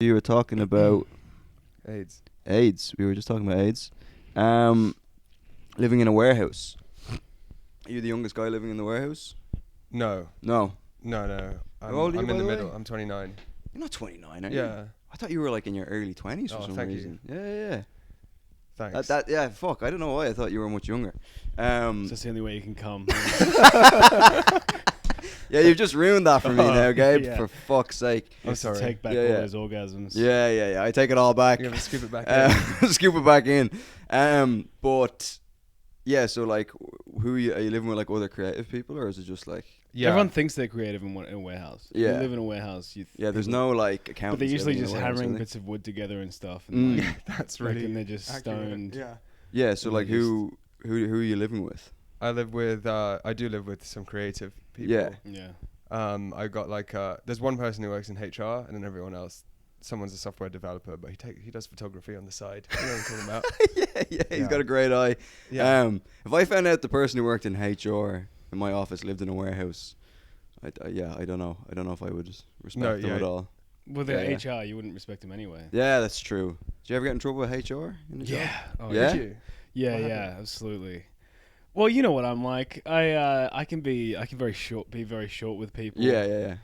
You were talking about AIDS. AIDS. We were just talking about AIDS. Living in a warehouse. Are you the youngest guy living in the warehouse? No. No. No. How old are you, I'm by in the the way? middle. I'm 29. You're not 29, are you? Yeah. I thought you were like in your early 20s for Oh, some thank you. reason. Yeah. Thanks. Yeah, fuck. I don't know why I thought you were much younger. That's the only way you can come. Yeah, you've just ruined that for me now, Gabe. yeah. For fuck's sake. I'm sorry. Take back Yeah, all yeah. those orgasms. Yeah. I take it all back. You have to scoop it back in. Scoop it back in. But yeah, so like, are you living with like other creative people, or is it just like? Yeah. Everyone thinks they're creative in a warehouse. Yeah. You live in a warehouse. There's no like But accountants. they're usually living in just a warehouse, hammering are they? bits of wood together and stuff. And like, That's like, really and they're just accurate. stoned. Yeah. Yeah, so and like they're who are you living with? I do live with some creative people. Yeah. Yeah. I got like there's one person who works in HR, and then everyone else. Someone's a software developer, but he does photography on the side. You know what I'm talking about? He's Yeah. got a great eye. Yeah. If I found out the person who worked in HR in my office lived in a warehouse, I don't know. I don't know if I would respect them at all. Well, they're Yeah. HR. You wouldn't respect them anyway. Yeah, that's true. Did you ever get in trouble with HR in the job? Oh, Yeah? Did you? Yeah, What yeah, happened? absolutely. Well, you know what I'm like. I can be very short with people. Yeah.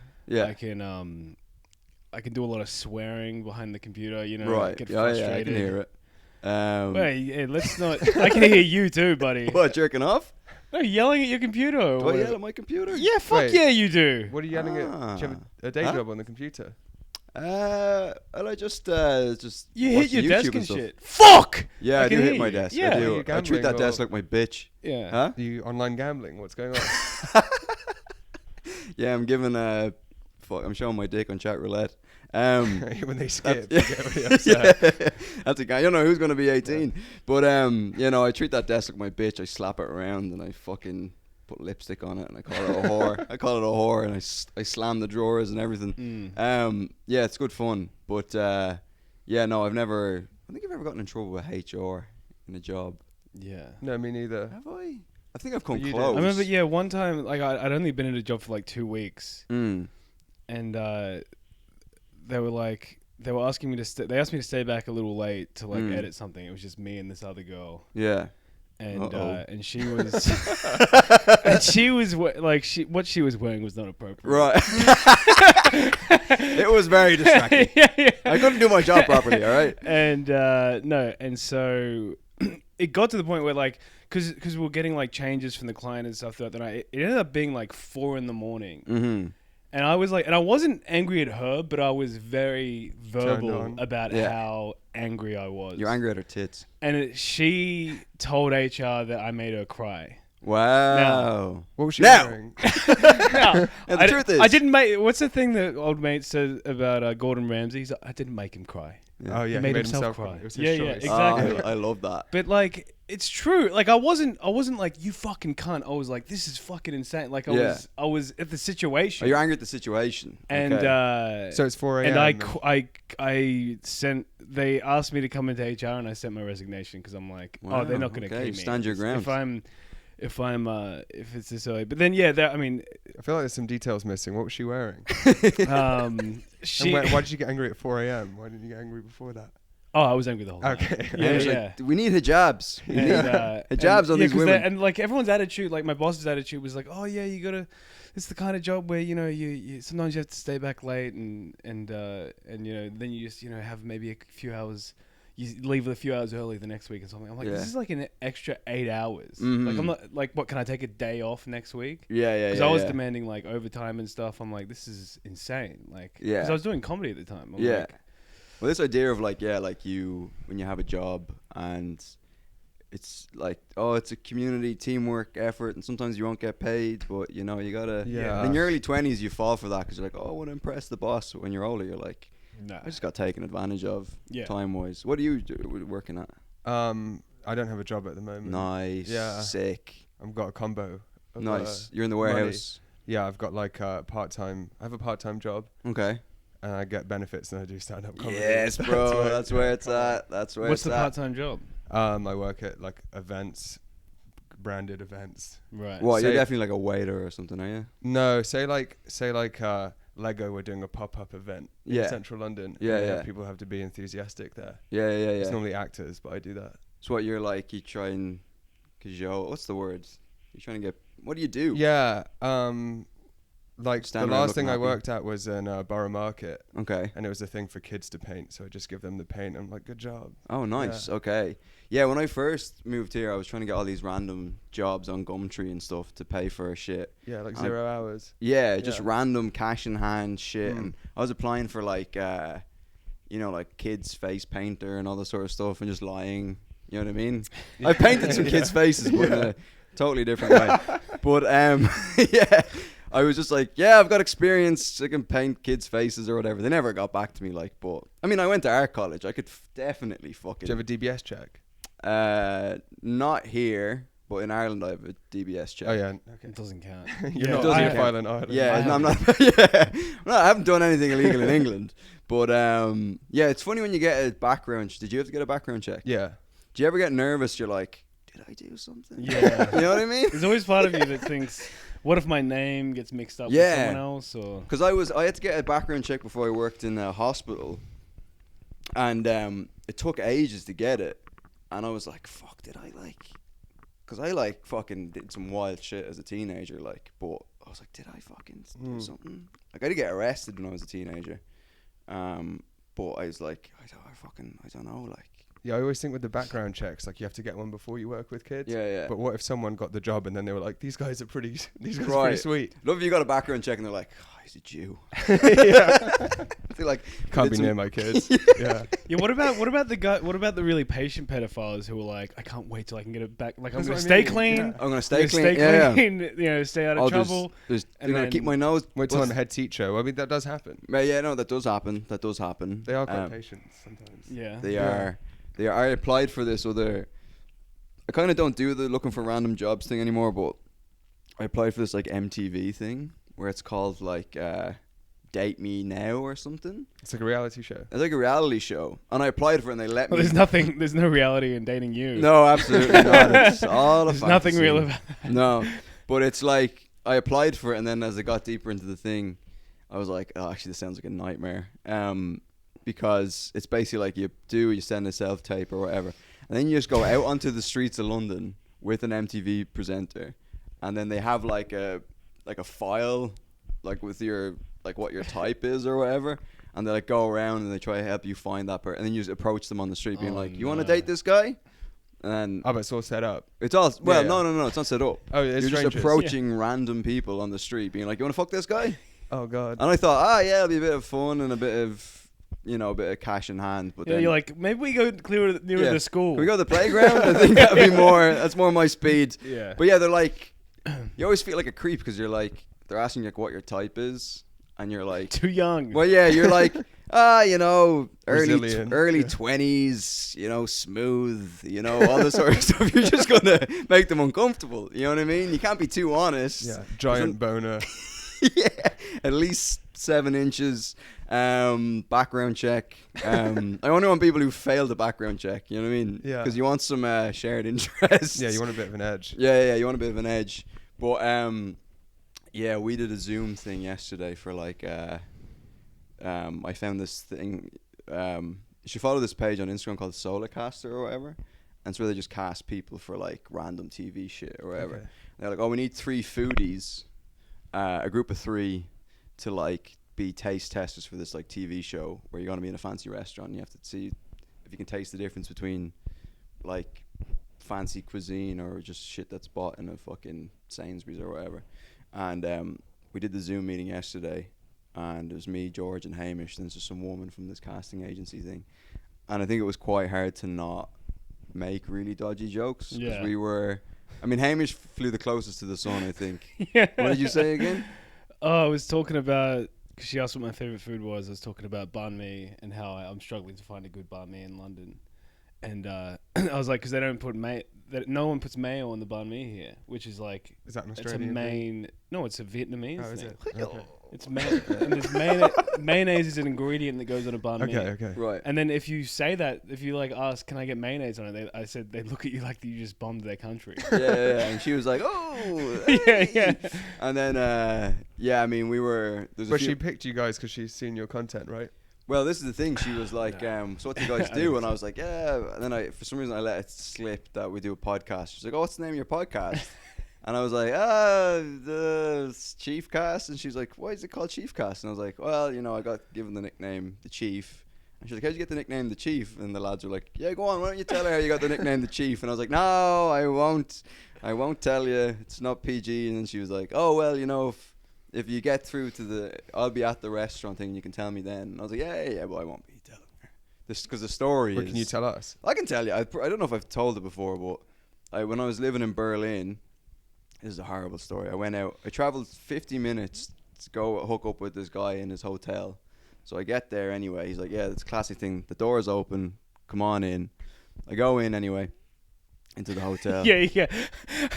I can do a lot of swearing behind the computer. You know, Right. get Yeah, frustrated. I can hear it. Wait, let's not. I can hear you too, buddy. What, jerking off? No, yelling at your computer. Or Do I whatever. yell at my computer? Yeah, fuck Wait. yeah, you do. What are you yelling at? Do you have a day Huh? job on the computer? Well, I just You hit watch your YouTube desk and stuff. shit. Fuck. Yeah, I I do can hit hear my you. desk. Yeah. I Are do. you I treat that gambling desk or- like my bitch. Yeah. Huh? Are you online gambling? What's going on? Yeah, I'm giving I'm showing my dick on chat roulette. When they skip, That's- you get really upset. Yeah, that's a guy. You know who's gonna be 18. But I treat that desk like my bitch. I slap it around and I fucking put lipstick on it and I call it a whore. I call it a whore and I slam the drawers and everything. Yeah, it's good fun. But no, I think I've ever gotten in trouble with HR in a job. Yeah. No, me neither. Have I? I think I've come You did. close. I remember, yeah, one time, like, I'd only been in a job for like 2 weeks, Mm. and they were asking me to they asked me to stay back a little late to like edit something. It was just me and this other girl, Yeah. and Uh-oh. and she was what she was wearing was not appropriate. Right. It was very distracting. yeah. I couldn't do my job properly, all right? And and so it got to the point where like, because we were getting like changes from the client and stuff throughout the night, it ended up being like 4 a.m. Mm-hmm. And I was like, and I wasn't angry at her, but I was very verbal on. about Yeah. how angry I was. You're angry at her tits. And she told HR that I made her cry. Wow. What was she Now! wearing? Now, And the truth is... I didn't make. What's the thing that old mate said about Gordon Ramsay? He's like, I didn't make him cry. Oh yeah, He made himself cry. It was his Yeah, choice. exactly. I love that. But like, it's true. Like, I wasn't like, you fucking cunt. I was like, this is fucking insane. Like, I was at the situation. Oh, you're angry at the situation. And Okay. So it's 4 a.m. and I sent. They asked me to come into HR, and I sent my resignation because I'm like, Wow, oh, they're not going to okay, keep me. stand your ground. If it's this early. But then I mean, I feel like there's some details missing. What was she wearing? she. And why did you get angry at 4 a.m.? Why didn't you get angry before that? Oh, I was angry the whole time. Okay. Yeah, I was yeah. like, we need hijabs. We need hijabs on these 'cause women. and like everyone's attitude, like my boss's attitude was like, oh yeah, you gotta. It's the kind of job where you sometimes you have to stay back late and then you just have maybe a few hours. You leave a few hours early the next week or something. I'm like, Yeah. this is like an extra 8 hours. Mhm. Like I'm not like, what can I take a day off next week? Yeah. Because I was demanding like overtime and stuff. I'm like, this is insane. Like, Yeah. because I was doing comedy at the time. I'm Yeah. like, Well, this idea of like when you have a job and it's like, oh, it's a community teamwork effort and sometimes you won't get paid, but you gotta. Yeah. In your early 20s, you fall for that because you're like, oh, I want to impress the boss. But when you're older, you're like, no. I just got taken advantage of Yeah. time-wise. What are you working at? I don't have a job at the moment. Nice. Yeah. Sick. I've got a combo. Of, Nice. You're in the money. warehouse. Yeah, I've got like part-time. I have a part-time job, Okay. and I get benefits, and I do stand-up comedy. Yes, bro. That's where it's at. That's where What's it's the at. part-time job? I work at like events, branded events. Right. What? You're Say- definitely like a waiter or something, are you? No, say like Lego were doing a pop-up event Yeah. in central London. Yeah, and yeah. People have to be enthusiastic there. Yeah. It's normally actors, but I do that. So what you're like, you try and cajole. What's the word? You're trying to get. What do you do? Yeah. Like Stand the around last thing I looking happy. worked at was in Borough Market, Okay. and it was a thing for kids to paint. So I just give them the paint. I'm like, good job. Oh, nice. Yeah. Okay. Yeah, when I first moved here, I was trying to get all these random jobs on Gumtree and stuff to pay for shit. Yeah, like I- 0 hours. Yeah, just Yeah. random cash in hand shit. Mm. And I was applying for like, like kids face painter and all that sort of stuff, and just lying. You know what I mean? I painted some kids' faces, but in a totally different way. But yeah, I was just like, yeah, I've got experience. I can paint kids' faces or whatever. They never got back to me. Like, but I mean, I went to art college. I could definitely fucking. Do you have a DBS check? Not here, but in Ireland I have a DBS check. Oh yeah. Okay. It doesn't count. You're Yeah, not doesn't on count. file in Ireland. Yeah, I no, I'm not. I haven't done anything illegal in England. But yeah, it's funny when you get a background. Did you have to get a background check? Yeah. Do you ever get nervous? You're like, did I do something? Yeah. You know what I mean? There's always part of you that thinks, what if my name gets mixed up Yeah. with someone else? Or Because I had to get a background check before I worked in a hospital, and it took ages to get it, and I was like, fuck, did I like? Because I like fucking did some wild shit as a teenager, like, but I was like, did I fucking do something? Like, I did get arrested when I was a teenager, but I was like, I don't know, like. Yeah, I always think with the background checks, like you have to get one before you work with kids. Yeah. But what if someone got the job and then they were like, these guys are pretty Right. pretty sweet. Love if you got a background check and they're like, oh, he's a Jew. Yeah. They're like, Can't did be some- near my kids. Yeah. yeah, what about the really patient pedophiles who are like, I can't wait till I can get it back. Like, I'm That's gonna what I stay mean, clean. yeah. I'm gonna I'm stay gonna clean. Stay Yeah. clean. Stay out of trouble. They're And gonna keep then- my nose. Wait till I'm bust- the head teacher. I mean, that does happen. Yeah, no, that does happen. That does happen. They are quite patient sometimes. Yeah. They Yeah. are. They are. I applied for this other. I kind of don't do the looking for random jobs thing anymore, but I applied for this like MTV thing where it's called like Date Me Now or something. It's like a reality show. It's like a reality show, and I applied for it and they let Well, me. there's no reality in dating you. No, absolutely not. It's all a There's nothing fantasy. real about No, but it's like I applied for it, and then as I got deeper into the thing, I was like, oh, actually, this sounds like a nightmare. Because it's basically like you send a self tape or whatever, and then you just go out onto the streets of London with an MTV presenter, and then they have like a file, like with your like what your type is or whatever, and they like go around and they try to help you find that person, and then you just approach them on the street being Oh, like, you want to no. date this guy? And Oh, but it's all set up. it's all well, Yeah. no, it's not set up. Oh, it's You're just strangers. approaching random people on the street, being like, "You want to fuck this guy?" Oh, God. And I thought, yeah, it'll be a bit of fun and a bit of cash in hand. But Yeah, then you're like, maybe we go nearer Yeah. the school. can we go to the playground? I think that'd be more. That's more my speed. Yeah. But yeah, they're like, you always feel like a creep because you're like, they're asking you like what your type is, and you're like, Too young. well, yeah, you're like, early Brazilian. early Yeah. 20s, smooth, all this sort of stuff. You're just gonna make them uncomfortable. You know what I mean? You can't be too honest. Yeah. Giant boner. Yeah, at least 7 inches. Background check. I only want people who failed the background check. You know what I mean? Yeah. Because you want some shared interests. Yeah, you want a bit of an edge. Yeah, you want a bit of an edge. But yeah, we did a Zoom thing yesterday for like. I found this thing. You should follow this page on Instagram called Solarcaster or whatever. And so they just cast people for like random TV shit or whatever. Okay. They're like, oh, we need 3 foodies, a group of 3, to like be taste testers for this like TV show where you're gonna be in a fancy restaurant. And you have to see if you can taste the difference between like fancy cuisine or just shit that's bought in a fucking Sainsbury's or whatever. And we did the Zoom meeting yesterday, and it was me, George, and Hamish. And there's just some woman from this casting agency thing, and I think it was quite hard to not make really dodgy jokes because Yeah. we were. I mean, Hamish flew the closest to the sun, I think. Yeah. What did you say again? Oh, I was talking about, because she asked what my favorite food was. I was talking about banh mi and how I'm struggling to find a good banh mi in London. And I was like, because they don't put no one puts mayo on the banh mi here, which is like, Is that an it's a Australian thing? main, no, it's a Vietnamese Oh, is thing. it? Okay. It's and there's mayonnaise is an ingredient that goes on a banh mi. Okay. Right. And then if you say that, if you like ask, can I get mayonnaise on it? I said they look at you like you just bombed their country. Yeah. And she was like, oh. Hey. Yeah. And then, I mean, we were. But she picked you guys because she's seen your content, right? Well, this is the thing. She was like, so what do you guys do? And I was like, yeah. And then for some reason, I let it slip that we do a podcast. She's like, oh, what's the name of your podcast? And I was like, the CHIEFCAST. And she's like, why is it called CHIEFCAST? And I was like, well, I got given the nickname The Chief. And she's like, how'd you get the nickname The Chief? And the lads were like, yeah, go on, why don't you tell her how you got the nickname The Chief? And I was like, no, I won't tell you. It's not PG. And then she was like, oh, well, if you get through to I'll be at the restaurant thing, you can tell me then. And I was like, yeah, but I won't be telling her. Because the story Can you tell us? I can tell you. I don't know if I've told it before, but when I was living in Berlin, this is a horrible story. I traveled 50 minutes to go hook up with this guy in his hotel. So I get there anyway. He's like, yeah, it's a classic thing. The door's open. Come on in. I go in anyway. Into the hotel. Yeah.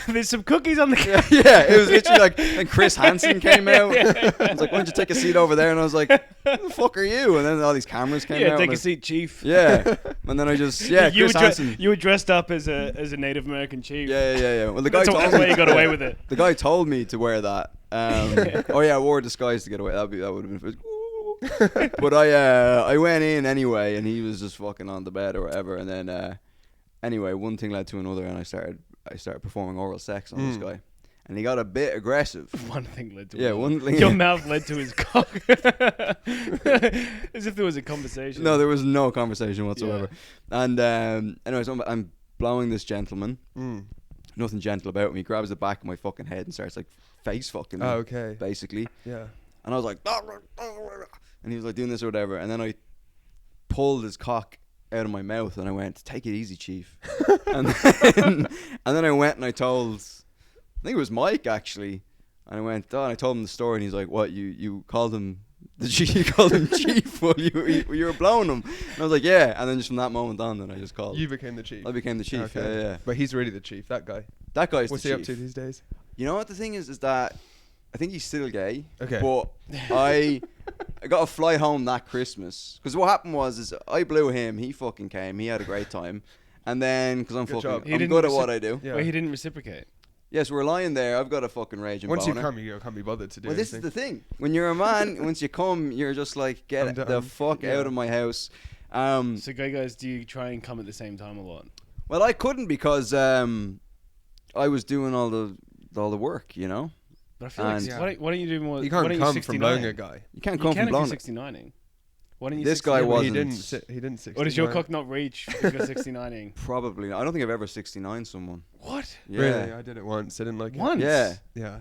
There's some cookies on the yeah, it was literally like, and Chris Hansen came out. I was like, why don't you take a seat over there? And I was like, who the fuck are you? And then all these cameras came out. Yeah, take a seat, Chief. Yeah. And then I just, Chris Hansen. You were dressed up as a Native American chief. Yeah. Well, the guy told me. That's why you got away with it. The guy told me to wear that. I wore a disguise to get away. That would have been. But I went in anyway, and he was just fucking on the bed or whatever. And then anyway, one thing led to another, and I started performing oral sex on this guy, and he got a bit aggressive. One thing led to another. One thing. Your mouth led to his cock. As if there was a conversation. No, there was no conversation whatsoever. Yeah. And anyway, so I'm blowing this gentleman. Nothing gentle about me. He grabs the back of my fucking head and starts like face fucking me. Oh, okay. Basically. Yeah. And I was like, and he was like doing this or whatever, and then I pulled his cock out of my mouth and I went, take it easy, Chief. and then I went and I told, I think it was Mike actually, and I went, and I told him the story, and he's like, what, you called him the Chief? You called him Chief while you were blowing him? And I was like, yeah. And then just from that moment on, then I just called. You became the Chief. I became the Chief. Okay. Yeah. But he's really the Chief, that guy. That guy's What's the he Chief. up to these days? You know what the thing is that I think he's still gay. Okay. But I got a flight home that Christmas. Because what happened was I blew him. He fucking came. He had a great time. And then, because I'm good at what I do. Yeah. Well, he didn't reciprocate. Yes, we're lying there. I've got a fucking raging boner. Once you come, you can't be bothered to do anything. Well, this is the thing. When you're a man, once you come, you're just like, get the fuck out of my house. So, guys, do you try and come at the same time a lot? Well, I couldn't because I was doing all the work, But I feel like why don't you do more? You can't come from blowing a guy. You can't come from blowing. 69ing. Why don't you? This guy wasn't. He didn't 69. Or does your cock not reach if you're 69ing? Probably not. I don't think I've ever 69 someone. What? Yeah. Really? I did it once. I didn't like it. Once? Yeah.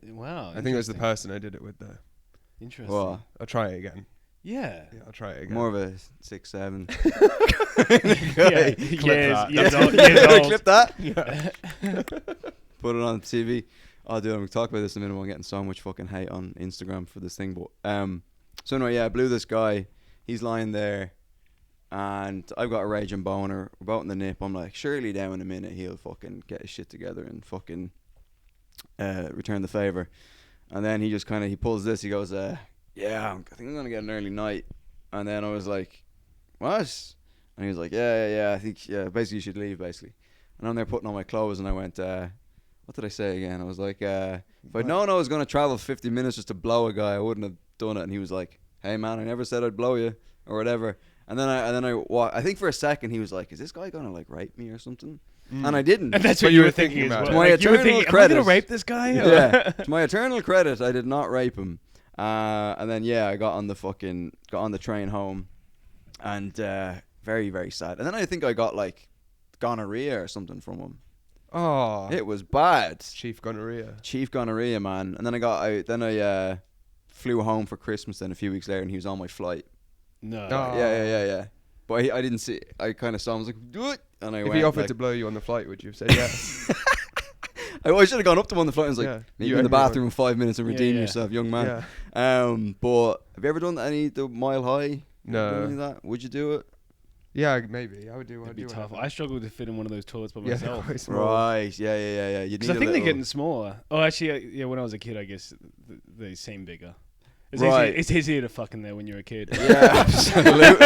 Wow. I think it was the person I did it with though. Interesting. Well, I'll try it again. Yeah. I'll try it again. More of a 6'7". Years old. Clip that. Yeah. Put it on TV. Oh, dude, I'm gonna talk about this in a minute. I'm getting so much fucking hate on Instagram for this thing, but so anyway, I blew this guy. He's lying there, and I've got a raging boner. We're both in the nip. I'm like, surely now in a minute he'll fucking get his shit together and fucking return the favor. And then he just he pulls this. He goes, I think I'm gonna get an early night. And then I was like, what? And he was like, yeah. I think basically you should leave basically. And I'm there putting on my clothes, and I went, what did I say again? I was like, if I'd known I was going to travel 50 minutes just to blow a guy, I wouldn't have done it. And he was like, hey man, I never said I'd blow you or whatever. And then I think for a second he was like, is this guy going to like rape me or something? And I didn't. And that's what you were thinking about. To my eternal credit, am I going to rape this guy? Yeah. To my eternal credit, I did not rape him. And then I got on the train home, and very, very sad. And then I think I got like gonorrhea or something from him. Oh, it was bad. Chief gonorrhea, man. And then I flew home for Christmas then a few weeks later, and he was on my flight. No. Yeah. But I didn't see. I kind of saw him. I was like, do it. And I if went. He offered to blow you on the flight, would you have said yes? I should have gone up to him on the flight and was like, you in the bathroom in 5 minutes and redeem yourself, young man. Yeah. But have you ever done the Mile High? No. That? Would you do it? Yeah, maybe. I would do. It'd I'd be do tough. whatever. I struggle to fit in one of those toilets by Yeah, myself. quite small. Right. Yeah. You need Because I a think they're little- getting smaller. Oh, actually, yeah. When I was a kid, I guess they seem bigger. It's Right. Easier, it's easier to fuck in there when you're a kid. Yeah, absolutely.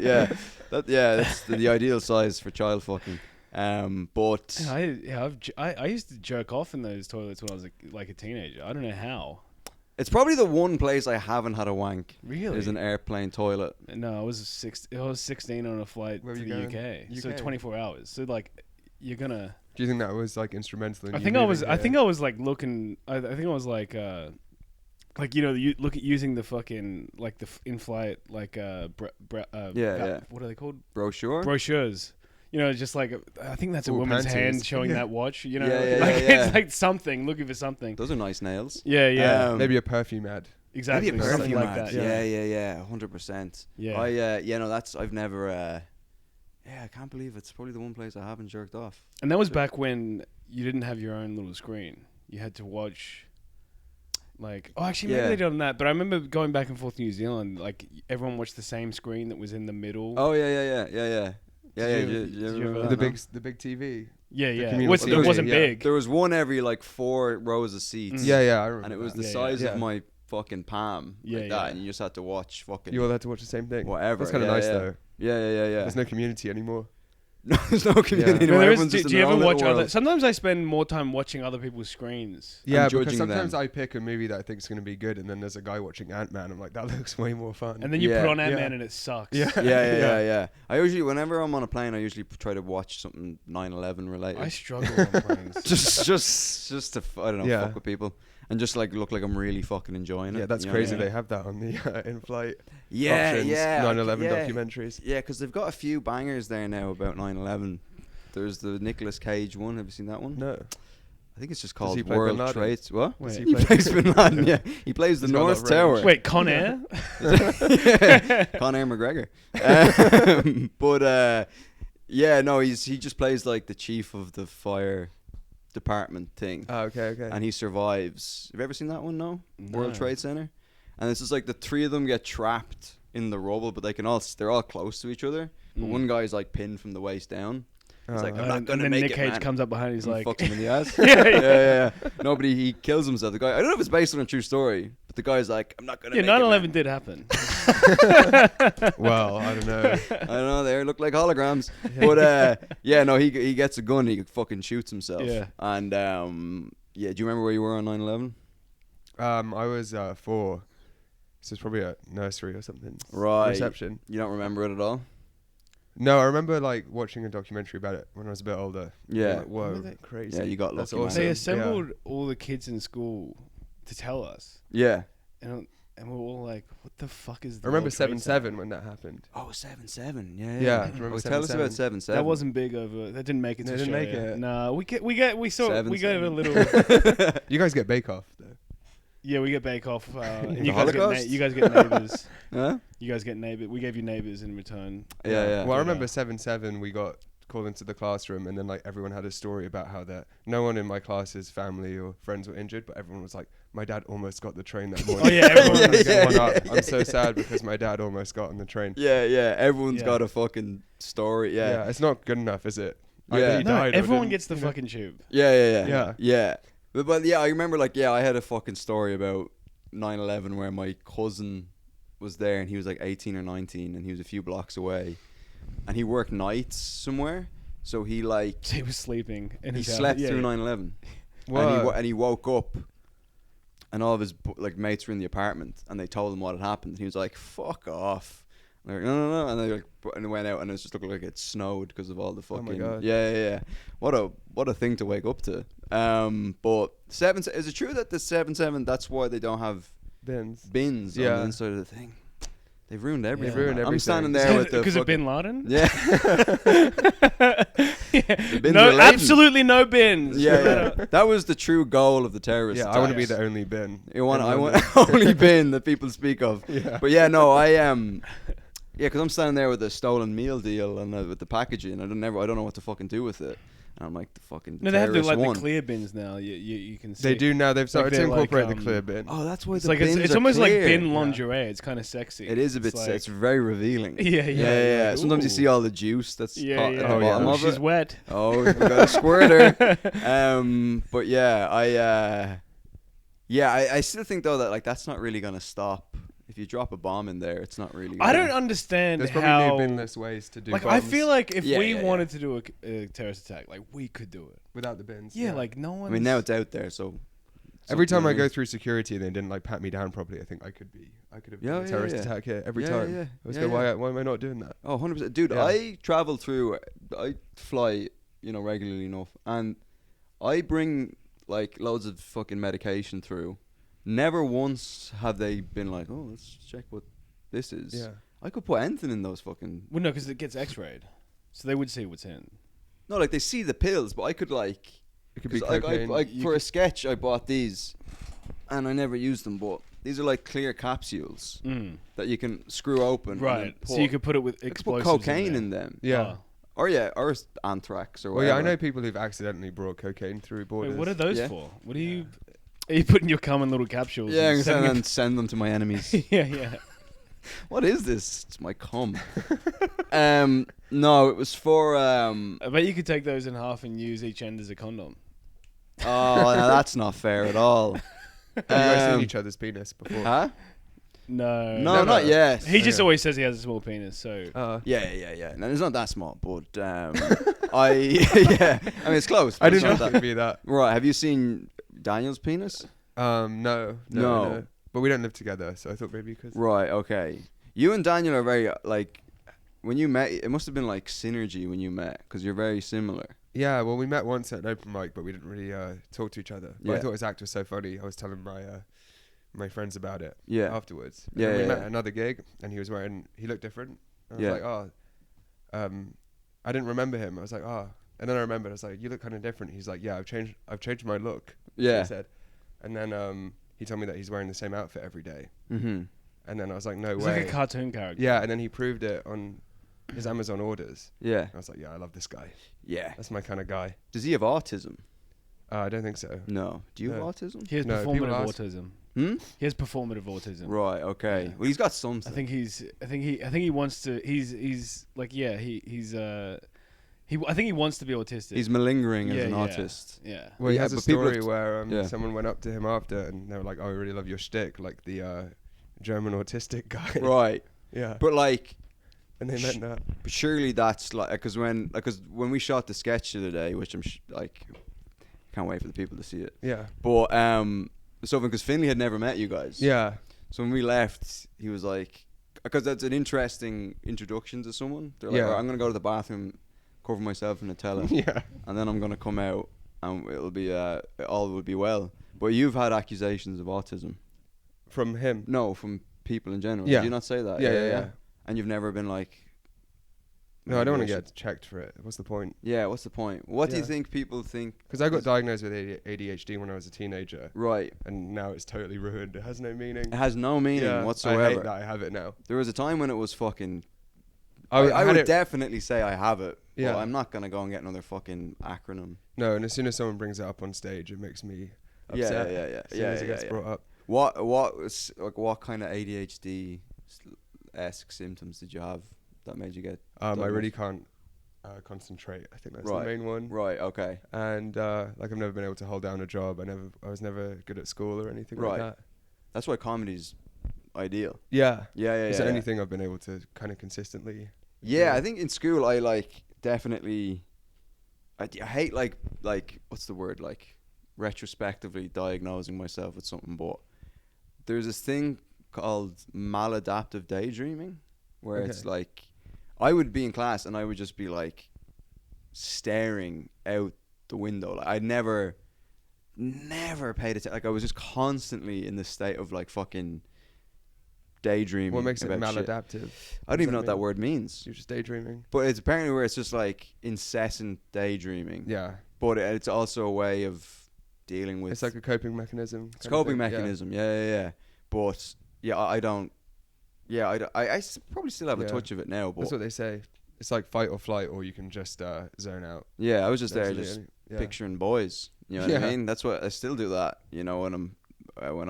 Yeah. That's the ideal size for child fucking. But I used to jerk off in those toilets when I was like a teenager. I don't know how. it's probably the one place I haven't had a wank. Really? Is an airplane toilet. No, I was 16 on a flight Where to were the you UK. going? So UK? 24 hours. So like, you're gonna. Do you think that was like instrumental in I you think I was. moving I here? think I was like looking. I think I was like you know, you look at using the fucking like the in-flight like Yeah. what are they called? Brochure. Brochures. You know, just like I think that's a Ooh, woman's panties. hand showing that watch. You know, Yeah, like yeah. it's like something looking for something. Those are nice nails. Yeah. Maybe a perfume ad. Exactly. Maybe a something perfume like ad. that. Yeah. 100%. Yeah. That's I've never. I can't believe it's probably the one place I haven't jerked off. And that was back when you didn't have your own little screen. You had to watch. Like, actually, maybe Yeah. they did on that. But I remember going back and forth to New Zealand. Like, everyone watched the same screen that was in the middle. Oh yeah. Did you remember ever- that, The no? big TV. Yeah. community It wasn't TV, big. There was one every like 4 rows of seats. Mm. Yeah, I remember. And it was that. the Yeah, size yeah. of my fucking palm. Yeah, Like yeah. that. And you just had to watch fucking You all had to watch the same thing. whatever. That's kind of Yeah, nice yeah. though. Yeah. There's no community anymore. No, there's no community. Yeah. anymore. No, Everyone's do just in you their ever own watch little other? world. Sometimes I spend more time watching other people's screens. Yeah, because judging sometimes them. I pick a movie that I think is going to be good, and then there's a guy watching Ant-Man. I'm like, that looks way more fun. And then you Yeah. put on Ant-Man Yeah. and it sucks. Yeah. Yeah. I usually, whenever I'm on a plane, I usually try to watch something 9/11 related. I struggle on planes. just to I don't know, Yeah. fuck with people and just like look like I'm really fucking enjoying it. Yeah, that's you know? crazy. Yeah. They have that on the in-flight Yeah, options. yeah, 9/11 yeah. documentaries. Yeah, because they've got a few bangers there now about 9/11. There's the Nicolas Cage one. Have you seen that one? No. I think it's just Does called he play Bin World Laden? Trade. What? Wait. He plays Bin Laden. Yeah, he plays the He's got a lot North of Tower. range. Wait, Con Air? Conor McGregor. But yeah, no, he just plays like the chief of the fire department thing, Oh, okay. and he survives. Have you ever seen that one? No. World No. Trade Center, and it's just like the 3 of them get trapped in the rubble, but they're all close to each other. But Mm. one guy's like pinned from the waist down. He's like, I'm And not gonna then make Nick it, Cage man. comes up behind. He's And like, fucks him in the ass. Yeah. No, but he kills himself. The guy. I don't know if it's based on a true story, but the guy's like, I'm not gonna. yeah, make it, 9/11 man." did happen. Well, I don't know. I don't know. They look like holograms. But yeah, no, he gets a gun. He fucking shoots himself. Yeah. And yeah. Do you remember where you were on 9/11? I was 4. So it's probably a nursery or something. Right. Reception. You don't remember it at all? No, I remember like watching a documentary about it when I was a bit older. Yeah. Like, whoa, Remember that? crazy. Yeah, you got That's lucky, man. awesome. They Yeah. assembled all the kids in school to tell us, Yeah. and we're all like, "What the fuck is?" I remember World Trade 7/7 Center?" when that happened. Oh, 7/7. Yeah. Yeah, do you remember Well, tell us about 7/7? 7/7. That wasn't big over. That didn't make it. No, to it didn't make Australia. it. No, we got a 7/7. little. You guys get Bake Off though. Yeah, we get Bake Off. And The you guys Holocaust? you guys get neighbors. Huh? You guys get neighbors. We gave you neighbors in return. Yeah. Well, I Yeah. remember 7/7. We got called into the classroom, and then like everyone had a story about how that no one in my class's family or friends were injured, but everyone was like, "My dad almost got the train that morning." Oh yeah, everyone. Yeah, was yeah, going One up. up. I'm so sad because my dad almost got on the train. Yeah. Everyone's Yeah. got a fucking story. Yeah. It's not good enough, is it? Yeah. Either he No, died or everyone didn't, gets the you know? fucking tube. Yeah. Yeah. But yeah, I remember like I had a fucking story about 9/11 where my cousin was there and he was like 18 or 19 and he was a few blocks away and he worked nights somewhere, so he like He was sleeping in he his house. slept Yeah, through yeah. 9/11 Whoa. and he woke up and all of his like mates were in the apartment and they told him what had happened and he was like, fuck off. And they're like, no, and they like and they went out and it just looked like it snowed because of all the Oh my fucking God. yeah. What a thing to wake up to. But is it true that the 7/7 that's why they don't have Bins. bins on Yeah. the inside of the thing? They've ruined everything. They've ruined I'm everything. standing there with the Because of fucking- Bin Laden? Yeah. Yeah. bins No, are laden. absolutely no bins. Yeah. That was the true goal of the terrorist Yeah, I want to be attacks. the only bin. I in want London. only bin that people speak of. Yeah. But yeah, no, I yeah, because I'm standing there with a stolen meal deal and with the packaging. I don't know what to fucking do with it. And I'm like, the fucking No, they have terrorist like one. the clear bins now. You can see. They do now. They've started to they're incorporate like, the clear bin. Oh, that's why It's the like bins it's are almost like clear. bin lingerie. It's kind of sexy. It is a bit. Like, It's very revealing. Yeah. Like, Sometimes you ooh. see all the juice that's Yeah, caught yeah. at the Oh, bottom yeah. of She's it. wet. Oh, we got a squirter. But yeah, I still think though that like that's not really gonna stop. If you drop a bomb in there, it's not really. I don't understand There's how. probably new binless ways to do Like, bombs I feel like if Yeah, we yeah, wanted to do a terrorist attack, like we could do it. without the bins. Yeah, like no one. I mean, now it's out there, so. Every time I something- go through security and they didn't like pat me down properly, I think I could have done a terrorist attack here every time. Yeah, I was yeah, going, yeah. why am I not doing that? Oh, 100%. Dude, Yeah. I travel through, I fly, regularly enough. And I bring, like, loads of fucking medication through. Never once have they been like, oh, let's check what this is. Yeah. I could put anything in those fucking. Well, no, because it gets X-rayed, so they would see what's in. No, like, they see the pills, but I could, like. It could be 'cause cocaine. for a sketch, I bought these. And I never used them, but these are like clear capsules that you can screw open. and then Right. So pour. you could put it with I could put explosives. cocaine in in them. yeah. Or anthrax or Well, whatever. yeah, I know people who've accidentally brought cocaine through borders. Wait, what are those Yeah. for? What are you? Are you putting your cum in little capsules? Yeah, and and sending then send them to my enemies. it- yeah. What is this? It's my cum. No, it was for I bet you could take those in half and use each end as a condom. Oh, no, that's not fair at all. Have you guys seen Um, each other's penis before? Huh? No. No, not yet. He just Okay. always says he has a small penis, so. Yeah. No, it's not that small, but yeah. I mean, it's close. I but it's didn't not know it that. would be that. Right. Have you seen Daniel's penis? No. But we don't live together, so I thought maybe because. Right. Okay. You and Daniel are very like. When you met, it must have been like synergy when you met, because you're very similar. Yeah, well, we met once at an open mic, but we didn't really talk to each other. But Yeah. I thought his act was so funny. I was telling my friends about it Yeah. afterwards. And Yeah, then we yeah, met yeah. at another gig, and he looked different. And I Yeah. was like, I didn't remember him. I was like, and then I remembered. I was like, you look kind of different. He's like, yeah, I've changed my look. Yeah. He said, and then he told me that he's wearing the same outfit every day. Mm-hmm. And then I was like, no It's way. like a cartoon character. Yeah, and then he proved it on his Amazon orders. Yeah. And I was like, yeah, I love this guy. Yeah. That's my kind of guy. Does he have autism? I don't think so. No. Do you have No. autism? He has No, people performative ask- autism. Hmm. He has performative autism. Right. Okay. Yeah. Well, he's got something. I think he wants to. He's like I think he wants to be autistic. he's malingering as an Yeah. artist. Yeah. Well, he Yeah, has a but people story have where yeah. someone went up to him after and they were like, oh, I really love your shtick, like the German autistic guy. Right. Yeah. But like, And they meant that. but surely that's like, because when we shot the sketch the other day, which I'm can't wait for the people to see it. Yeah. But so because Finley had never met you guys. Yeah. So when we left, he was like, because that's an interesting introduction to someone. They're like, Yeah. "Alright, I'm gonna go to the bathroom, cover myself in Nutella, Yeah. and then I'm gonna come out, and it'll be all will be well." But you've had accusations of autism. From him. No, from people in general. Yeah. Did you not say that? Yeah. And you've never been like. No, I don't want maybe to I get checked for it. What's the point? Yeah, what's the point? What do you Yeah. think people think? Because I got diagnosed with ADHD when I was a teenager, Right. and now it's totally ruined. It has no meaning. It has no meaning Yeah, whatsoever. I hate that I have it now. There was a time when it was fucking. I I had would it- definitely say I have it. Yeah. But I'm not gonna go and get another fucking acronym. No, and as soon as someone brings it up on stage, it makes me upset. Yeah. As soon as it gets brought up. What kind of ADHD-esque symptoms did you have that made you get? I really diagnosed? can't concentrate. I think that's Right. the main one. Right. Okay. And like I've never been able to hold down a job. I was never good at school or anything Right. like that. That's why comedy's ideal. Yeah. Yeah. Is there anything I've been able to kind of consistently? Yeah, I think in school I definitely. I hate like what's the word, like retrospectively diagnosing myself with something, but there's this thing called maladaptive daydreaming where it's Okay. like I would be in class and I would just be like staring out the window. Like I'd never paid attention. Like I was just constantly in this state of like fucking daydreaming. What makes it about shit. maladaptive? I don't even know what that word means. You're just daydreaming. But it's apparently where it's just like incessant daydreaming. Yeah. But it's also a way of dealing with. It's like a coping mechanism. It's a kind of coping thing, mechanism. Yeah. But yeah, I don't. Yeah, I probably still have a Yeah. touch of it now. But That's what they say. it's like fight or flight, or you can just zone out. Yeah, I was just there, Those are the just only- yeah. picturing boys. You know what I Yeah. mean? That's what I still do that. You know, when I'm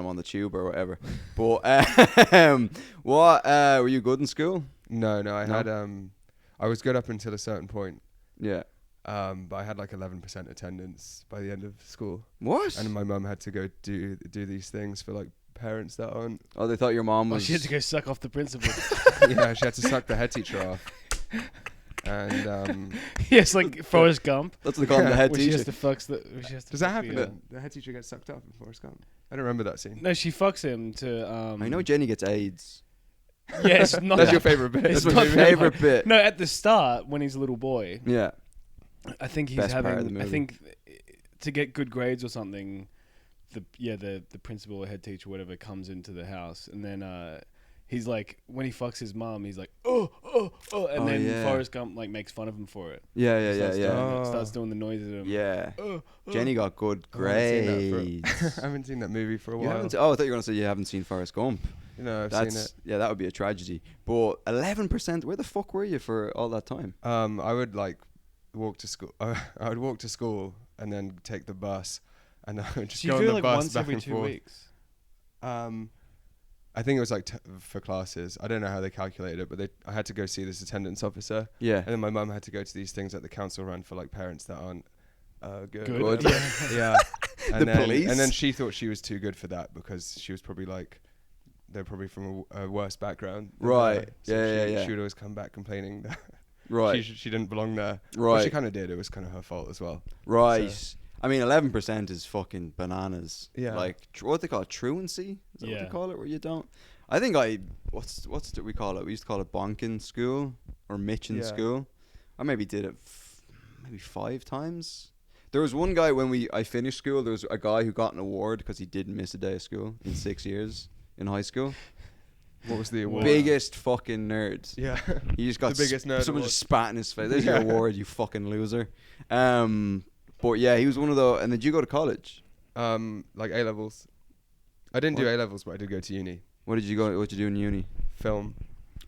on the tube or whatever. But what were you good in school? No, I No? had I was good up until a certain point. Yeah. But I had like 11% attendance by the end of school, What? and my mum had to go do these things for like parents that aren't. Oh, they thought your mom Oh, was. she had to go suck off the principal. Yeah, she had to suck the head teacher off, and Yes, like Forrest Gump. That's what they call him, the head Where she has teacher. to fucks the. Where she has to does that fuck happen? The head teacher gets sucked up in Forrest Gump. I don't remember that scene. No, she fucks him to. I know Jenny gets AIDS. Yeah, it's not. That's that- your favorite bit. It's That's not my that favorite much. bit. No, at the start when he's a little boy, Yeah. I think he's Best part of having. the I movie. think to get good grades or something, the principal or head teacher or whatever comes into the house, and then he's like, when he fucks his mum, he's like, and Oh, then yeah. Forrest Gump like makes fun of him for it. Yeah. Starts doing the noises at him. Yeah. Oh, Jenny got good I haven't seen grades. I haven't seen that movie for a You while. haven't? Oh, I thought you were gonna say you haven't seen Forrest Gump. No, I've That's seen it. yeah, that would be a tragedy. But 11%. Where the fuck were you for all that time? I would like walk to school. I would walk to school and then take the bus, and I would just So you go on do the it like bus once back every and 2 forth. weeks. I think it was like for classes. I don't know how they calculated it, but I had to go see this attendance officer, Yeah. and then my mum had to go to these things that the council run for like parents that aren't good. Good. Yeah. And The then, police? And then she thought she was too good for that because she was probably like, they're probably from a worse background. than Right. her. So Yeah. She would always come back complaining that Right. she didn't belong there. Right. But she kind of did. It was kind of her fault as well. Right. So- I mean, 11% is fucking bananas. Yeah. Like, what they call it? Truancy? Is that what Yeah. they call it? Where you don't? I think what's do we call it? We used to call it bonk in school or Mitch in Yeah. school. I maybe did it maybe 5 times. There was one guy when I finished school, there was a guy who got an award because he didn't miss a day of school in 6 years in high school. What was the award? Biggest fucking nerd. Yeah. He just got The biggest nerd someone award. just spat in his face. There's your Yeah. award, you fucking loser. But yeah, he was one of the. And did you go to college? Like A levels. I didn't do What? A levels, but I did go to uni. What did you go? What did you do in uni? Film.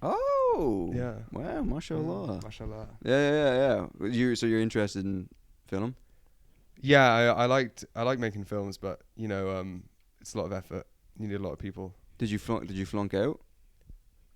Oh. Yeah. Wow, mashallah. Mashallah. Yeah. So you're interested in film? Yeah, I liked making films, but it's a lot of effort. You need a lot of people. Did you flunk out?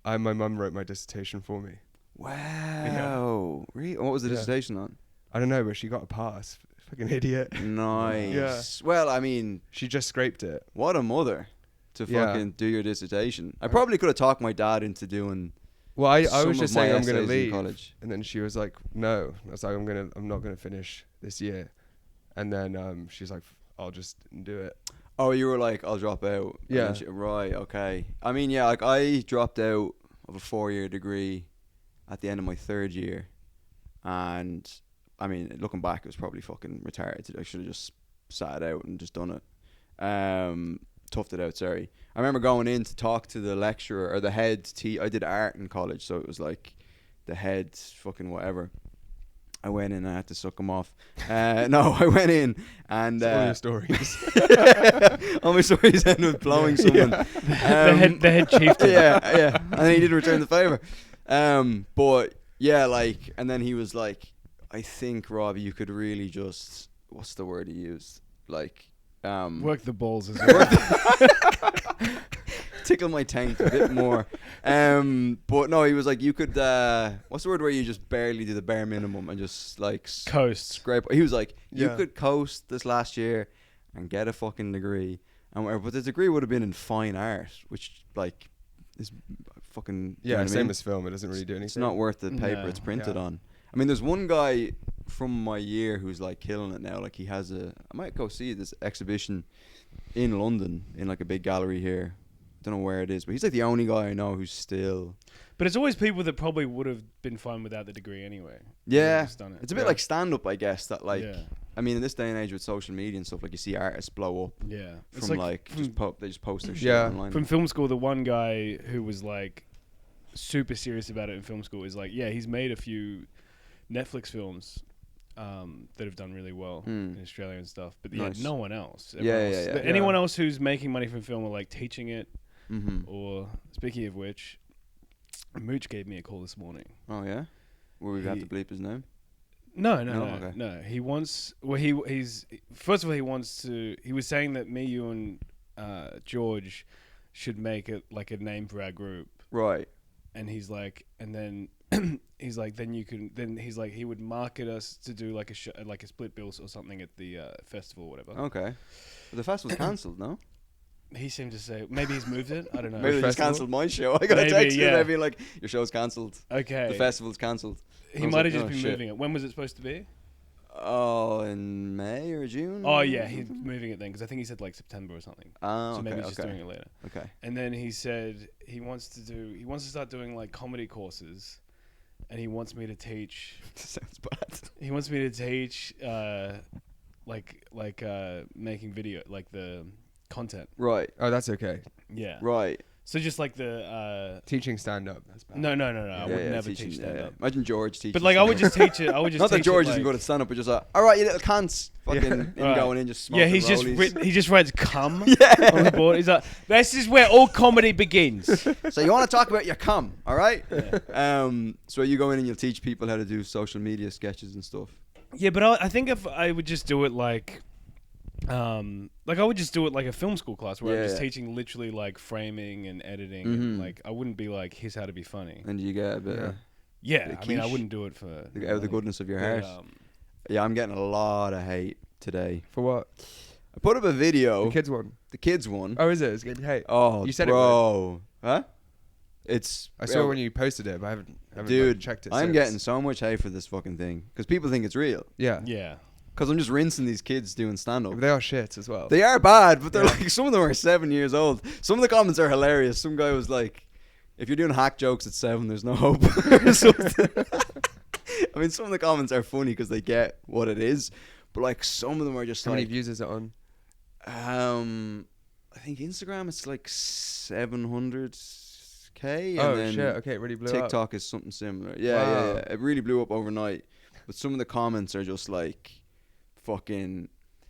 My mum wrote my dissertation for me. Wow. Really? What was the Yeah. dissertation on? I don't know, but she got a pass. Fucking idiot. Nice. Well, I mean, She just scraped it. what a mother to Yeah. fucking do your dissertation. I probably could have talked my dad into doing. Well, I some was of just my saying I'm gonna essays in leave, college. and then she was like, "No." I was like, "I'm not gonna finish this year," and then she's like, "I'll just do it." Oh, you were like, I'll drop out. And Yeah. then right. Okay. I mean, yeah. Like I dropped out of a 4-year degree at the end of my 3rd year, and I mean, looking back, it was probably fucking retarded. I should have just sat it out and just done it. Toughed it out. Sorry. I remember going in to talk to the lecturer or the head. I did art in college, so it was like the head fucking whatever. I went in and I had to suck him off. No, I went in and All your stories. all my stories end with blowing someone. The head chieftain. Yeah. And he didn't return the favor. But yeah, like, and then he was like, I think, Rob, you could really just, what's the word he used? Like, Work the balls as well. tickle my tank a bit more. But no, he was like, you could, what's the word where you just barely do the bare minimum and just like Coast. scrape? He was like, you Yeah. could coast this last year and get a fucking degree. And whatever, but the degree would have been in fine art, which like is fucking you know Yeah, what I same mean? as film. It doesn't really do anything. It's not worth the paper No. it's printed Yeah. on. I mean, there's one guy from my year who's like killing it now. Like he has I might go see this exhibition in London in like a big gallery here. Don't know where it is, but he's like the only guy I know who's still. But it's always people that probably would have been fine without the degree anyway. Yeah, Just done it. it's a bit Yeah. like stand up, I guess. That like, Yeah. I mean, in this day and age with social media and stuff, like you see artists blow up Yeah. It's from like from, they just post their shit Yeah. online. from film school, the one guy who was like super serious about it in film school is like, yeah, he's made a few Netflix films that have done really well in Australia and stuff. But yeah, Nice. no one else. Yeah, Everyone yeah, else- yeah. Anyone else who's making money from film are like teaching it. Mm-hmm. Or speaking of which, Mooch gave me a call this morning. Oh yeah. Where we have to bleep his name? No. He wants. Well, he's first of all, he wants to. He was saying that me, you, and George should make it like a name for our group. Right. And he's like, and then he's like, then you can. Then he's like, he would market us to do like a split bill or something at the festival, or whatever. Okay. But the festival's cancelled, no? He seemed to say maybe he's moved it. I don't know. Maybe they just cancelled my show. I got a text and they'd be like, your show's cancelled. Okay. The festival's cancelled. He might have just been moving it. When was it supposed to be? Oh, in May or June? Oh, yeah, he's moving it then, because I think he said like September or something. Oh, so maybe okay, he's just doing it later. Okay. And then he said he wants to start doing like comedy courses, and he wants me to teach. Sounds bad. He wants me to teach, making video, like the content. Right. Oh, that's okay. Yeah. Right. So just like the Teaching stand-up. That's bad. No. I would never teach stand up. Imagine George teaching. But like, I would just teach it. I would just not that teach George it, isn't like, good at stand up, but just like, all right, you little cunts, fucking going in just smoking. Yeah, he's just rollies. he just writes cum on the board. He's like, this is where all comedy begins. So you want to talk about your cum, all right? Yeah. So you go in and you'll teach people how to do social media sketches and stuff. Yeah, but I think if I would just do it like I would just do it like a film school class where I'm just teaching literally like framing and editing. And, like I wouldn't be like, here's how to be funny. And you get a bit of I mean, I wouldn't do it for out of the goodness of your heart. Yeah, I'm getting a lot of hate today. For what? I put up a video. The kids one. The kids one. Oh, is it? It's getting hate. Oh, you said bro. Huh? It's. I saw when you posted it, but I haven't dude, like, checked it. I'm since. getting so much hate for this fucking thing because people think it's real. Yeah. Yeah. Because I'm just rinsing these kids doing stand-up. They are shit as well. They are bad, but they're like, some of them are 7 years old. Some of the comments are hilarious. Some guy was like, if you're doing hack jokes at 7, there's no hope. Or something. I mean, some of the comments are funny because they get what it is. But like, some of them are just How like... many views is it on? I think Instagram, it's like 700k. Oh, and then shit. Okay, it really blew up. TikTok is something similar. Yeah. It really blew up overnight. But some of the comments are just like... fucking,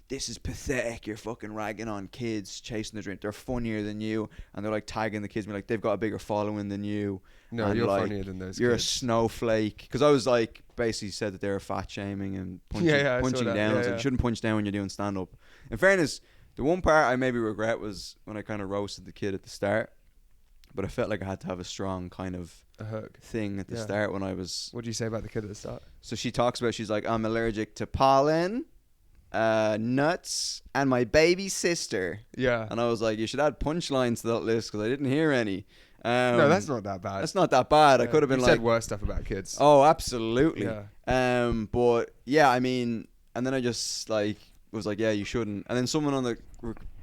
this is pathetic, you're fucking ragging on kids chasing the dream, they're funnier than you, and they're like tagging the kids, like they've got a bigger following than you. No, and you're like, funnier than those you're kids. a snowflake, because I was like basically said that they were fat shaming and punching down. I was like, you shouldn't punch down when you're doing stand up. In fairness, the one part I maybe regret was when I kind of roasted the kid at the start, but I felt like I had to have a strong kind of a hook thing at the start when I was... What did you say about the kid at the start? So she talks about, she's like, I'm allergic to pollen, nuts, and my baby sister. Yeah. And I was like, you should add punchlines to that list because I didn't hear any. No, that's not that bad. That's not that bad. I could have been you like... said worse stuff about kids. Oh, absolutely. Yeah. But yeah, I mean, and then I just like was like, yeah, you shouldn't. And then someone on the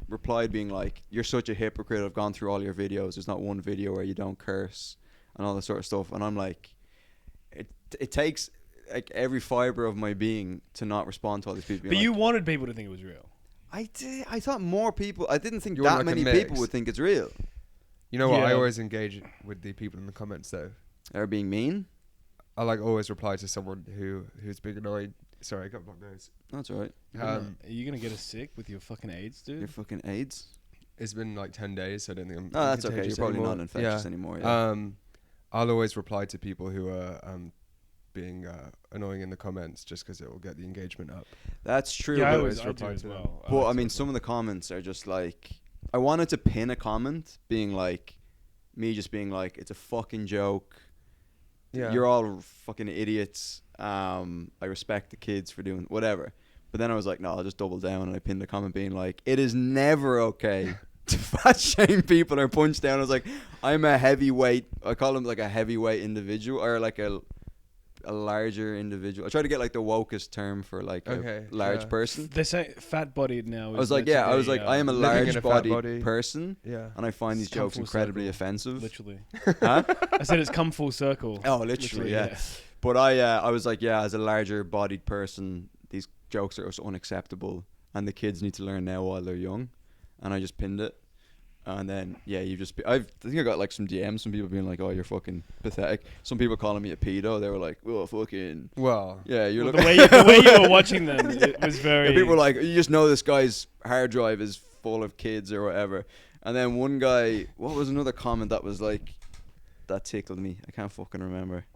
replied being like, you're such a hypocrite. I've gone through all your videos. There's not one video where you don't curse and all that sort of stuff. And I'm like, it takes... like every fiber of my being to not respond to all these people. But you wanted people to think it was real. I did. I thought more people. I didn't think You that want like a many people mix. would think it's real. You know what? Yeah. I always engage with the people in the comments though. They're being mean. I like always reply to someone who's being annoyed. Sorry, I got blocked nose. That's all right. Are you gonna get us sick with your fucking AIDS, dude? You're fucking AIDS. It's been like 10 days, so I don't think I'm. No, that's okay. You're contagious probably anymore. not infectious anymore. Yeah. I'll always reply to people who are being annoying in the comments just because it will get the engagement up. That's true. Yeah, I but always always do reply as to them. well. But I mean, some of the comments are just like, I wanted to pin a comment being like, me just being like, it's a fucking joke. Yeah. You're all fucking idiots. I respect the kids for doing whatever. But then I was like, no, I'll just double down, and I pinned a comment being like, it is never okay to fat shame people or punch down. I was like, I'm a heavyweight. I call him like a heavyweight individual, or like a larger individual. I try to get like the wokest term for like a large person. They say fat-bodied now. I was like, yeah, I was like, I am a living in a fat large-bodied body. person, Yeah. and I find these It's come jokes full incredibly circle. offensive. Literally. Huh? I said it's come full circle. Oh, literally, yeah. But I was like, yeah, as a larger-bodied person, these jokes are also unacceptable, and the kids need to learn now while they're young. And I just pinned it. And then, yeah, I think I got like some DMs, some people being like, oh, you're fucking pathetic. Some people calling me a pedo. They were like, oh, fucking... Well, yeah, you're Well, looking... the way you were watching them, it was very... Yeah, people were like, you just know this guy's hard drive is full of kids or whatever. And then one guy... What was another comment that was like... That tickled me? I can't fucking remember.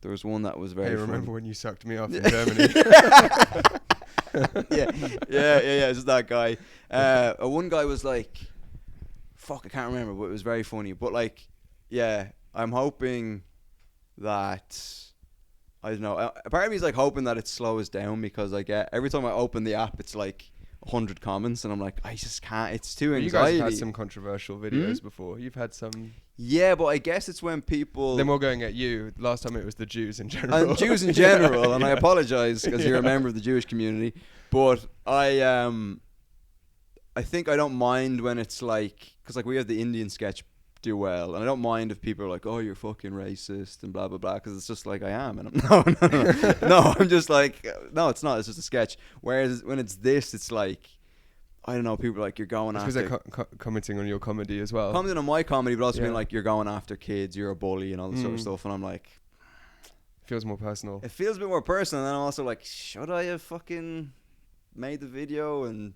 There was one that was very. Hey, fun. remember when you sucked me off in Germany? yeah. It's that guy. One guy was like, fuck, I can't remember, but it was very funny. But like, yeah, I'm hoping that, I don't know. Part of me is like hoping that it slows down, because I get, every time I open the app, it's like 100 comments, and I'm like, I just can't. It's too You anxiety. guys have had some controversial videos before. You've had some. Yeah, but I guess it's when people. Then we're going at you. Last time it was the Jews in general. And Jews in general, and I apologize because you're a member of the Jewish community. But I think I don't mind when it's like, because like we have the Indian sketch do well, and I don't mind if people are like, oh, you're fucking racist and blah blah blah, because it's just like, I am, and I'm no, I'm just like, no, it's not, it's just a sketch. Whereas when it's this, it's like, I don't know, people are like, you're going because after, they're commenting on your comedy as well. commenting on my comedy, but also being Yeah. like, you're going after kids, you're a bully, and all this sort of stuff, and I'm like, Feels more personal. it feels a bit more personal. And then I'm also like, should I have fucking made the video? And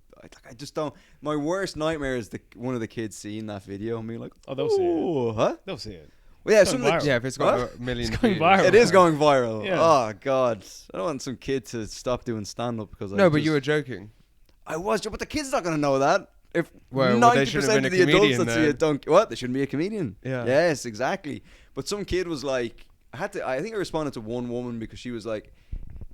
I just don't. My worst nightmare is one of the kids seeing that video and being like, Oh, they'll see it. "Oh, huh?" They'll see it. Well, yeah, It's some going of the, viral. Yeah, if it's got What? a million It's going views. viral. it is going viral. Yeah. Oh god, I don't want some kid to stop doing stand up because No, but you were joking. I was, but the kid's not gonna know that. If Well, they 90% shouldn't have of been the a adults comedian that see then. it don't, what? They shouldn't be a comedian. Yeah. Yes, exactly. But some kid was like, I think I responded to one woman because she was like,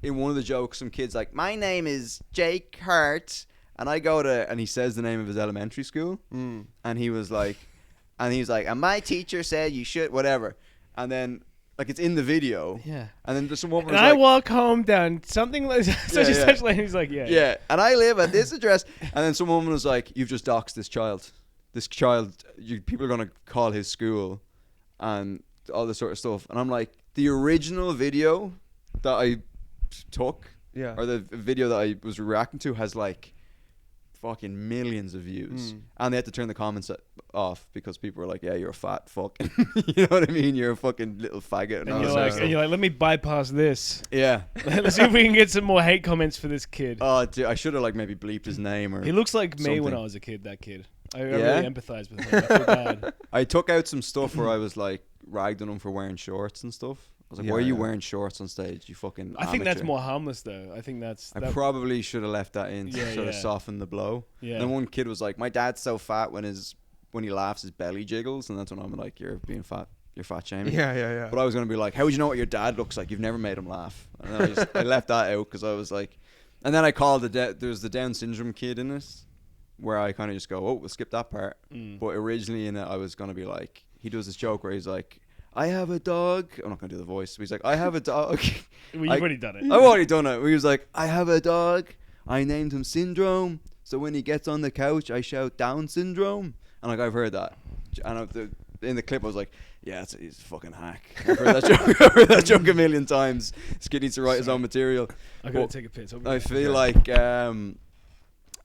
in one of the jokes, some kid's like, my name is Jake Hart, and I go to, and he says the name of his elementary school, and he was like, and my teacher said you should, whatever, and then like it's in the video, Yeah. and then there's some woman And was I like, walk home down something like such and yeah. such. Like, he's like, yeah. yeah, and I live at this address, and then some woman was like, you've just doxed this child. This child, people are gonna call his school, and all this sort of stuff. And I'm like, the original video that I took, Yeah. or the video that I was reacting to, has like fucking millions of views, and they had to turn the comments off because people were like, yeah, you're a fat fuck. You know what I mean? You're a fucking little faggot. And all you're this like, sort of and you're like, let me bypass this. stuff. Yeah. Let's see if we can get some more hate comments for this kid. Oh, dude, I should have like maybe bleeped his name or. He looks like me when something. I was a kid. That kid. I Yeah? really empathize with him. I feel bad. I took out some stuff where I was like ragged on him for wearing shorts and stuff. I was like, why are you Yeah. wearing shorts on stage? You fucking I think that's amateur." more harmless though. I think that's. I that- probably should have left that in to Yeah, sort of yeah. soften the blow. Yeah. And then one kid was like, my dad's so fat when he laughs his belly jiggles, and that's when I'm like, you're being fat. You're fat shaming. Yeah. But I was gonna be like, how would you know what your dad looks like? You've never made him laugh. And then I left that out because I was like, and then I called there's the Down syndrome kid in it, where I kind of just go, oh, we'll skip that part. But originally in it, I was gonna be like, he does this joke where he's like, I have a dog. I'm not gonna do the voice. But he's like, I have a dog. Well, you've already done it. I've already done it. He was like, I have a dog. I named him Syndrome. So when he gets on the couch, I shout Down Syndrome. And like, I've heard that. And in the clip, I was like, yeah, he's a fucking hack. I've heard that joke. I've heard that joke a million times. This kid needs to write his own material. I gotta But take a piss. I feel like, yeah,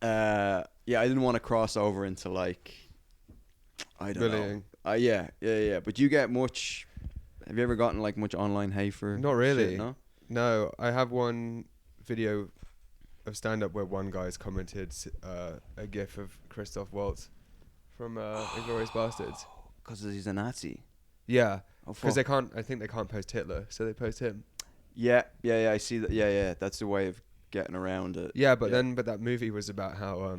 I didn't want to cross over into like, I don't Bullying. know. Yeah. But you get much. Have you ever gotten like much online hate for? Not really. Shit, no. No, I have one video of stand-up where one guy's commented a gif of Christoph Waltz from Inglourious Bastards. Because he's a Nazi. Yeah, Oh, because fuck. I think they can't post Hitler, so they post him. Yeah. I see that. Yeah. That's the way of getting around it. Yeah, but that movie was about how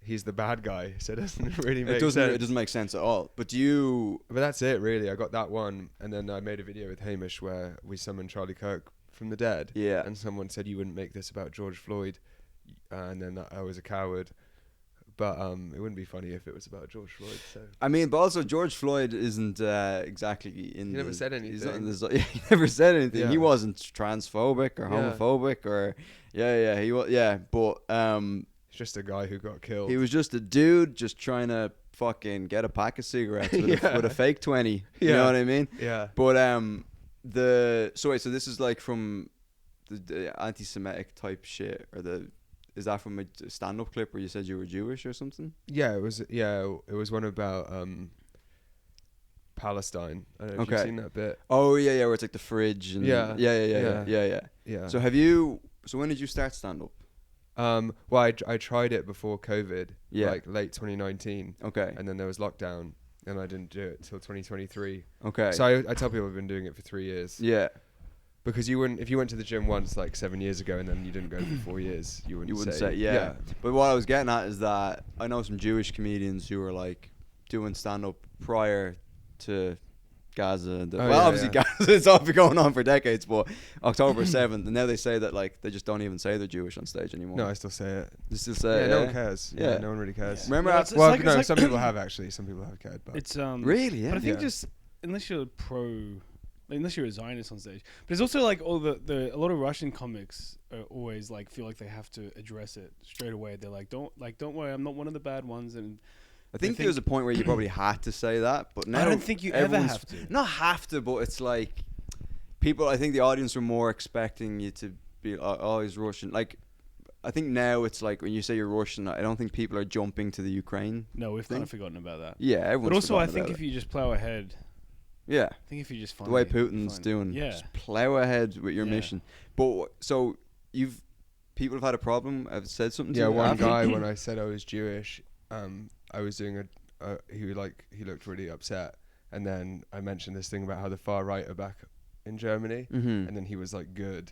he's the bad guy, so it doesn't really make It doesn't. sense. It doesn't make sense at all. But you. But that's it, really. I got that one, and then I made a video with Hamish where we summoned Charlie Kirk from the dead. Yeah. And someone said you wouldn't make this about George Floyd, and then I was a coward. But it wouldn't be funny if it was about George Floyd. So I mean, but also George Floyd isn't exactly in. He never said He's not in anything. the, he never said anything. Yeah. He wasn't transphobic or Yeah. homophobic or. Yeah. He was. Yeah, but he's just a guy who got killed. he was just a dude just trying to fucking get a pack of cigarettes with, Yeah. with a fake 20. You Yeah. know what I mean? Yeah. But so this is like from the anti-Semitic type shit, or is that from a stand-up clip where you said you were Jewish or something? Yeah, it was one about Palestine. I don't know if you've Okay. seen that bit. Oh yeah, where it's like the fridge and Yeah. yeah. Yeah. So when did you start stand-up? Well, I tried it before COVID, Yeah. like late 2019, Okay. and then there was lockdown, and I didn't do it till 2023. Okay. So I tell people I've been doing it for 3 years. Yeah. Because you wouldn't, if you went to the gym once like 7 years ago and then you didn't go for 4 years, you wouldn't say yeah. But what I was getting at is that I know some Jewish comedians who were like doing stand up prior to Gaza. Obviously Gaza, it's all been going on for decades, but October 7th, and now they say that like they just don't even say they're Jewish on stage anymore. No, I still say it. They still say it. No one cares. Yeah, no one really cares. Yeah. Remember? Well, some people have actually. Some people have cared, but It's really, yeah. But I think just unless you're unless you're a Zionist on stage, but it's also like all a lot of Russian comics are always like feel like they have to address it straight away. They're like, don't worry, I'm not one of the bad ones. And I think there was a point where you probably had to say that, but now I don't think you ever have to. Not have to, but it's like people. I think the audience were more expecting you to be, oh, he's Russian. Like, I think now it's like when you say you're Russian, I don't think people are jumping to the Ukraine. No, we've kind of forgotten about that. Yeah, everyone's. But also, I forgotten think about if you just plow ahead. Yeah. I think if you just find the way Putin's doing, just plow ahead with your mission. But so people have had a problem. I've said something to you. Yeah, one guy when I said I was Jewish, I was doing he looked really upset, and then I mentioned this thing about how the far right are back in Germany, and then he was like, good.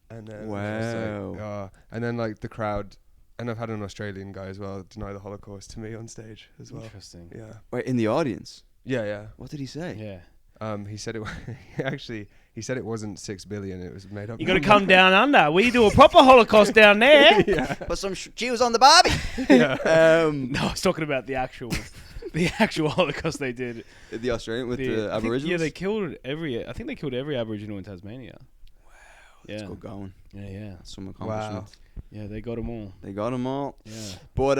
And then wow. And then like the crowd, and I've had an Australian guy as well deny the Holocaust to me on stage as well. Interesting. Yeah. Wait, in the audience? Yeah. What did he say? Yeah. He said he said it wasn't 6 billion, it was made up. You got to come down under. We do a proper Holocaust down there. Put some Jews on the barbie. No, I was talking about the actual Holocaust they did. The Australian with the Aboriginals. Yeah, they killed every Aboriginal in Tasmania. Wow, that's good going. Yeah. Some accomplishment. Wow. Yeah, they got them all. Yeah. But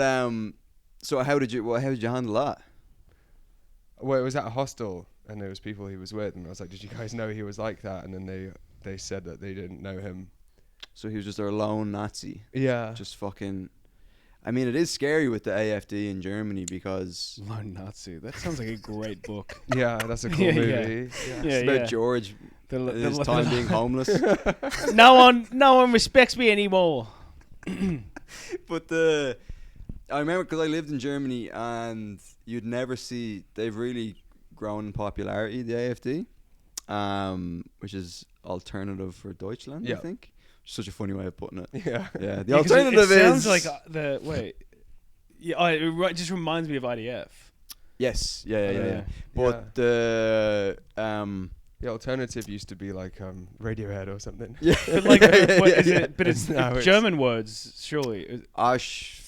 so how did you handle that? Well, it was at a hostel, and there was people he was with, and I was like, "Did you guys know he was like that?" And then they said that they didn't know him. So he was just a lone Nazi. Yeah. Just fucking. I mean, it is scary with the AfD in Germany because. Lone Nazi. That sounds like a great book. Yeah, that's a cool movie. Yeah. It's about George. His time being homeless. No one respects me anymore. But I remember because I lived in Germany and you'd never see, they've really grown in popularity, the AfD, which is alternative for Deutschland, I think. Such a funny way of putting it. Yeah. Yeah. The alternative it is. sounds like it just reminds me of IDF. Yes. Yeah. But the alternative used to be like Radiohead or something. Yeah. But like, what is it? But it's No, German words, surely.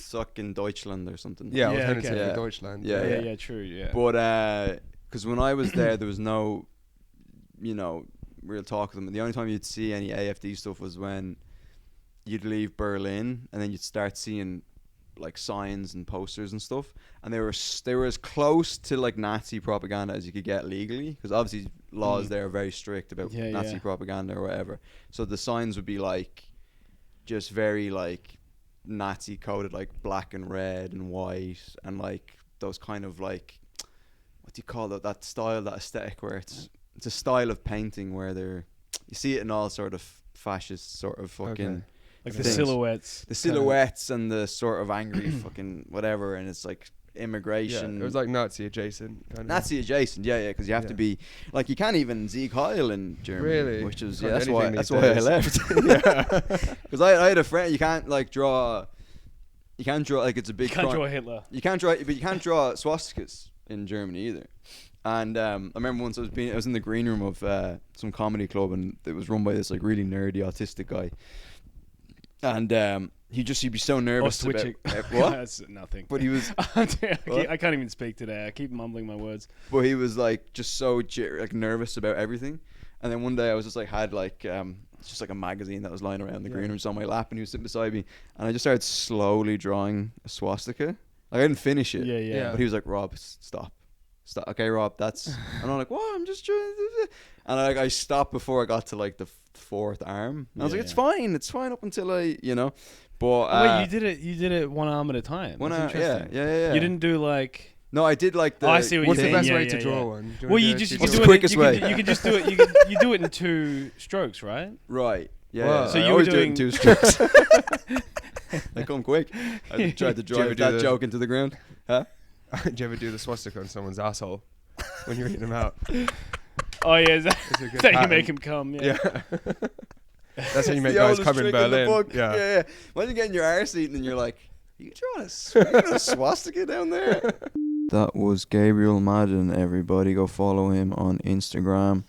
Sucking Deutschland or something. Yeah, Yeah, alternative okay. for Deutschland. Yeah. True. Yeah. But because when I was there was no, real talk of them. The only time you'd see any AfD stuff was when you'd leave Berlin and then you'd start seeing like signs and posters and stuff, and they were as close to like Nazi propaganda as you could get legally, because obviously laws there are very strict about Nazi propaganda or whatever. So the signs would be like just very like Nazi coded, like black and red and white, and like those kind of like, what do you call it, that style, that aesthetic where it's a style of painting where you see it in all sort of fascist sort of fucking like the things. silhouettes and the sort of angry fucking whatever, and it's like immigration. Yeah, it was like Nazi adjacent. Nazi adjacent, yeah, because you have to be like, you can't even Sieg Heil in Germany, really, which is that's why I left. Because I had a friend. You can't draw like it's a big. You can't crime. draw Hitler. You can't draw swastikas in Germany either. And I remember once I was in the green room of some comedy club, and it was run by this like really nerdy autistic guy. And he'd be so nervous about what? That's nothing. But he was. I can't even speak today. I keep mumbling my words. But he was like just so nervous about everything. And then one day I was just like had like it's just like a magazine that was lying around the green room, just on my lap, and he was sitting beside me, and I just started slowly drawing a swastika. Like, I didn't finish it. Yeah. But he was like, "Rob, stop. Okay, Rob, that's." And I'm like, "What? I'm just trying." And I stopped before I got to like the fourth arm. And I was like, "It's fine up until I, But wait, you did it one arm at a time. One arm, yeah. You didn't do like. No, I did like the. Oh, I see what what's you're the saying. best way to draw one? Well, you what's do the it. quickest way? You can just do it. You do it in 2 strokes, right? Right. Yeah. Wow. So I you were always doing do it in 2 strokes. I come quick. I tried to drive that joke into the ground. Huh? Do you ever do the swastika on someone's asshole when you're eating them out? Oh yeah, is It's a that, good is that you pattern. make him come? Yeah. Yeah. That's how you make The guys oldest come in trick the Berlin. book. Yeah. yeah. Imagine getting your arse eaten and you're like, you drawing a swastika down there? That was Gabriel Madden, everybody. Go follow him on Instagram.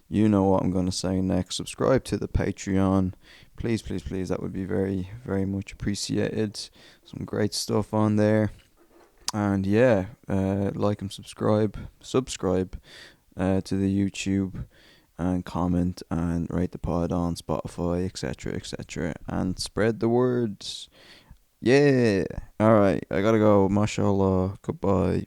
You know what I'm going to say next. Subscribe to the Patreon. Please, please, please. That would be very, very much appreciated. Some great stuff on there. And yeah, like and subscribe to the YouTube, and comment and rate the pod on Spotify, etc., etc., and spread the words. Yeah. All right, I gotta go. Mashallah. Goodbye.